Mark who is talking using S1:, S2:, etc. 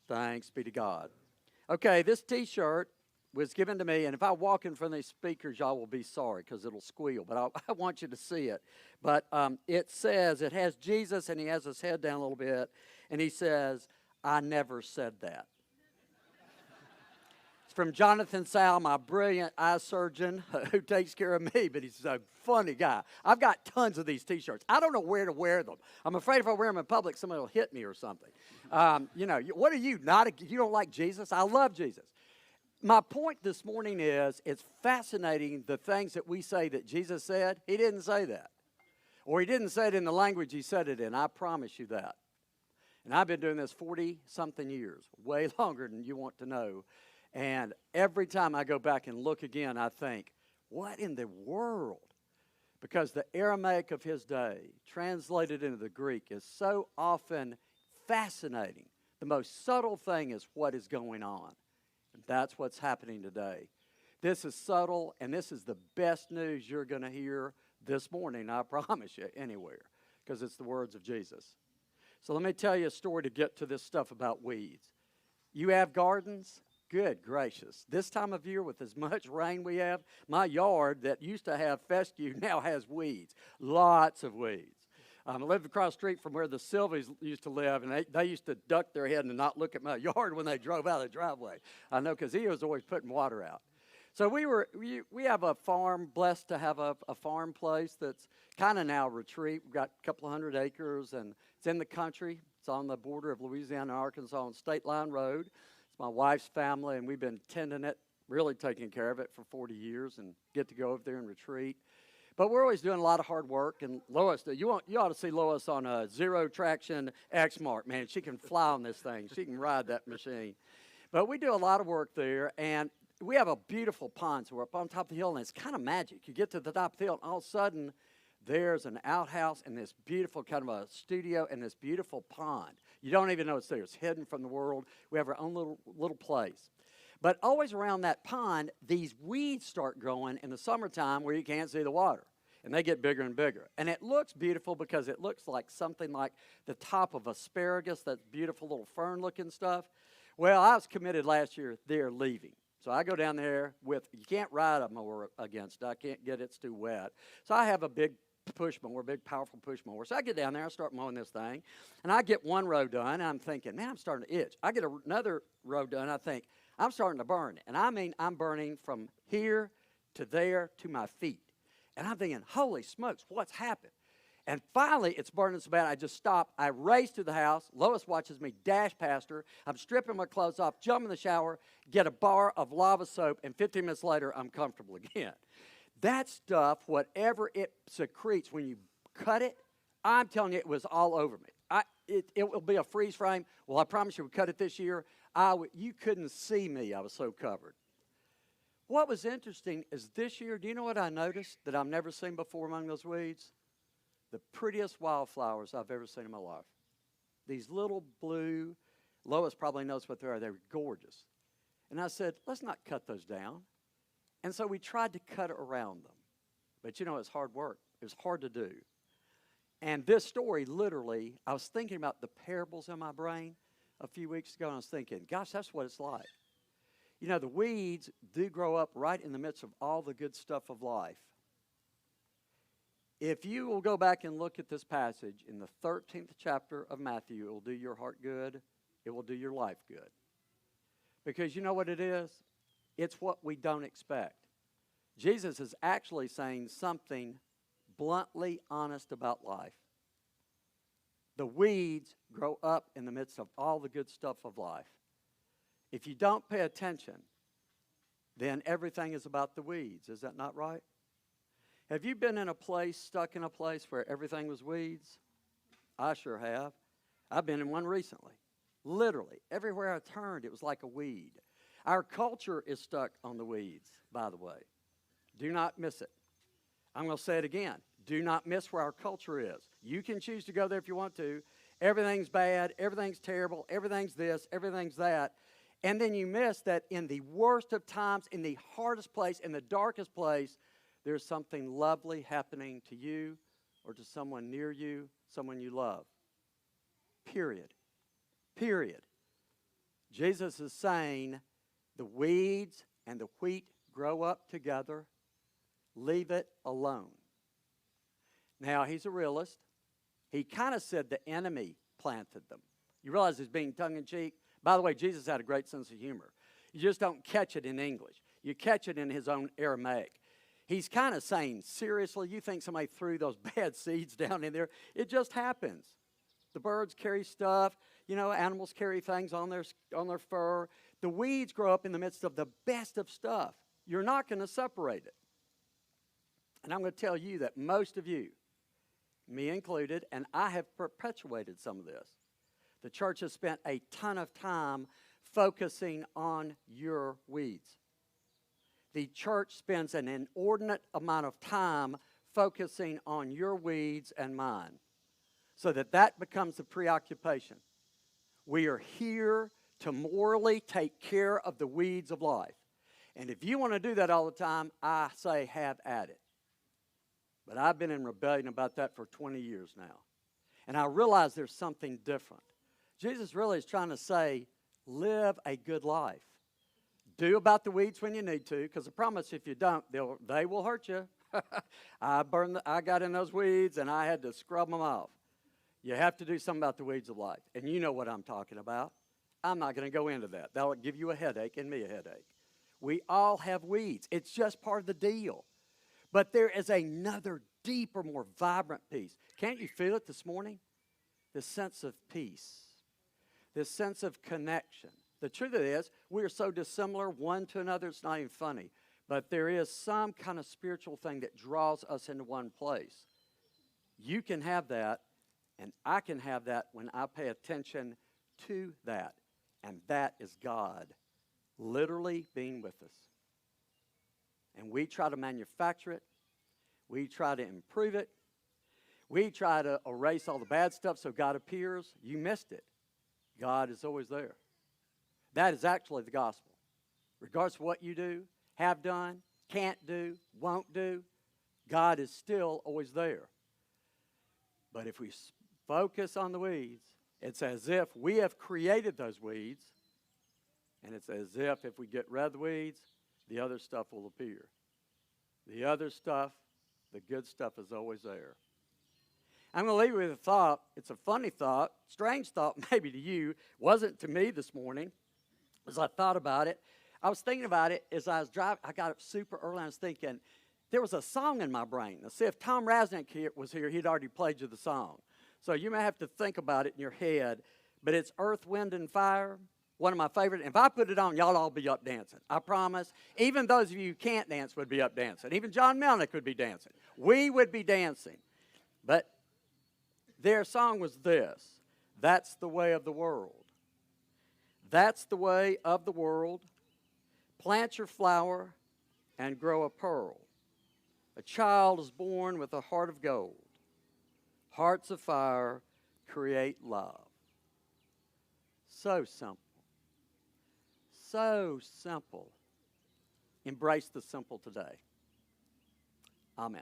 S1: Thanks be to God. Okay, this T-shirt was given to me, and if I walk in front of these speakers, y'all will be sorry because it'll squeal, but I want you to see it. But it says, it has Jesus, and he has his head down a little bit, and he says, "I never said that." It's from Jonathan Sal, my brilliant eye surgeon who takes care of me, but he's a funny guy. I've got tons of these T-shirts. I don't know where to wear them. I'm afraid if I wear them in public, somebody will hit me or something. What are you, you don't like Jesus? I love Jesus. My point this morning is it's fascinating the things that we say that Jesus said. He didn't say that. Or he didn't say it in the language he said it in. I promise you that. And I've been doing this 40-something years, way longer than you want to know. And every time I go back and look again, I think, what in the world? Because the Aramaic of his day, translated into the Greek, is so often fascinating. The most subtle thing is what is going on. And that's what's happening today. This is subtle, and this is the best news you're going to hear this morning, I promise you, anywhere, because it's the words of Jesus. So let me tell you a story to get to this stuff about weeds. You have gardens? Good gracious. This time of year with as much rain we have, my yard that used to have fescue now has weeds. Lots of weeds. I lived across the street from where the Sylvies used to live, and they used to duck their head and not look at my yard when they drove out of the driveway. I know because he was always putting water out. So we have a farm, blessed to have a farm place that's kind of now a retreat. We've got a couple of 100 acres, and it's in the country. It's on the border of Louisiana and Arkansas on State Line Road. It's my wife's family, and we've been tending it, really taking care of it for 40 years and get to go over there and retreat. But we're always doing a lot of hard work. And Lois, you ought to see Lois on a zero traction Exmark, man. She can fly on this thing. She can ride that machine. But we do a lot of work there, and we have a beautiful pond. So we're up on top of the hill, and it's kind of magic. You get to the top of the hill, and all of a sudden, there's an outhouse and this beautiful kind of a studio and this beautiful pond. You don't even know it's there. It's hidden from the world. We have our own little place. But always around that pond, these weeds start growing in the summertime where you can't see the water. And they get bigger and bigger. And it looks beautiful because it looks like something like the top of asparagus, that beautiful little fern-looking stuff. Well, I was committed last year, they're leaving. So I go down there you can't ride a mower against it. I can't get it, it's too wet. So I have a big push mower, big powerful push mower. So I get down there, I start mowing this thing, and I get one row done, and I'm thinking, man, I'm starting to itch. I get another row done, I think, I'm starting to burn. And I mean, I'm burning from here to there to my feet. And I'm thinking, holy smokes, what's happened? And finally, it's burning so bad, I just stop. I race to the house. Lois watches me dash past her. I'm stripping my clothes off, jump in the shower, get a bar of lava soap, and 15 minutes later, I'm comfortable again. That stuff, whatever it secretes when you cut it, I'm telling you, it was all over me. It will be a freeze frame. Well, I promise you, we cut it this year. You couldn't see me. I was so covered. What was interesting is this year, do you know what I noticed that I've never seen before among those weeds? The prettiest wildflowers I've ever seen in my life. These little blue, Lois probably knows what they are. They're gorgeous. And I said, let's not cut those down. And so we tried to cut around them. But you know, it's hard work. It was hard to do. And this story, literally, I was thinking about the parables in my brain a few weeks ago, and I was thinking, gosh, that's what it's like. You know, the weeds do grow up right in the midst of all the good stuff of life. If you will go back and look at this passage in the 13th chapter of Matthew, it will do your heart good. It will do your life good. Because you know what it is? It's what we don't expect. Jesus is actually saying something bluntly honest about life. The weeds grow up in the midst of all the good stuff of life. If you don't pay attention, then everything is about the weeds. Is that not right? Have you been stuck in a place where everything was weeds? I sure have. I've been in one recently. Literally, everywhere I turned, it was like a weed. Our culture is stuck on the weeds, by the way. Do not miss it. I'm going to say it again. Do not miss where our culture is. You can choose to go there if you want to. Everything's bad. Everything's terrible. Everything's this. Everything's that. And then you miss that in the worst of times, in the hardest place, in the darkest place, there's something lovely happening to you or to someone near you, someone you love. Period. Period. Jesus is saying the weeds and the wheat grow up together. Leave it alone. Now, he's a realist. He kind of said the enemy planted them. You realize he's being tongue-in-cheek? By the way, Jesus had a great sense of humor. You just don't catch it in English. You catch it in his own Aramaic. He's kind of saying, seriously, you think somebody threw those bad seeds down in there? It just happens. The birds carry stuff. You know, animals carry things on their fur. The weeds grow up in the midst of the best of stuff. You're not going to separate it. And I'm going to tell you that most of you, me included, and I have perpetuated some of this. The church has spent a ton of time focusing on your weeds. The church spends an inordinate amount of time focusing on your weeds and mine, so that becomes the preoccupation. We are here to morally take care of the weeds of life. And if you want to do that all the time, I say have at it. But I've been in rebellion about that for 20 years now. And I realize there's something different. Jesus really is trying to say, live a good life. Do about the weeds when you need to, because I promise if you don't, they will hurt you. I got in those weeds and I had to scrub them off. You have to do something about the weeds of life. And you know what I'm talking about. I'm not going to go into that. That'll give you a headache and me a headache. We all have weeds. It's just part of the deal. But there is another deeper, more vibrant peace. Can't you feel it this morning? This sense of peace. This sense of connection. The truth of it is, we are so dissimilar one to another, it's not even funny. But there is some kind of spiritual thing that draws us into one place. You can have that, and I can have that when I pay attention to that. And that is God literally being with us. And we try to manufacture it. We try to improve it. We try to erase all the bad stuff so God appears. You missed it. God is always there. That is actually the gospel. Regardless of what you do, have done, can't do, won't do, God is still always there. But if we focus on the weeds, it's as if we have created those weeds, and it's as if we get rid of the weeds, the other stuff will appear. The other stuff, the good stuff is always there. I'm going to leave you with a thought. It's a funny thought, strange thought maybe to you. Wasn't to me this morning. As I thought about it, I was thinking about it as I was driving. I got up super early and I was thinking, there was a song in my brain. Now, see, if Tom Rasnick was here, he'd already played you the song. So you may have to think about it in your head. But it's Earth, Wind, and Fire, one of my favorite. If I put it on, y'all all be up dancing. I promise. Even those of you who can't dance would be up dancing. Even John Melnick would be dancing. We would be dancing. But their song was this: that's the way of the world. That's the way of the world. Plant your flower and grow a pearl. A child is born with a heart of gold. Hearts of fire create love. So simple. So simple. Embrace the simple today. Amen.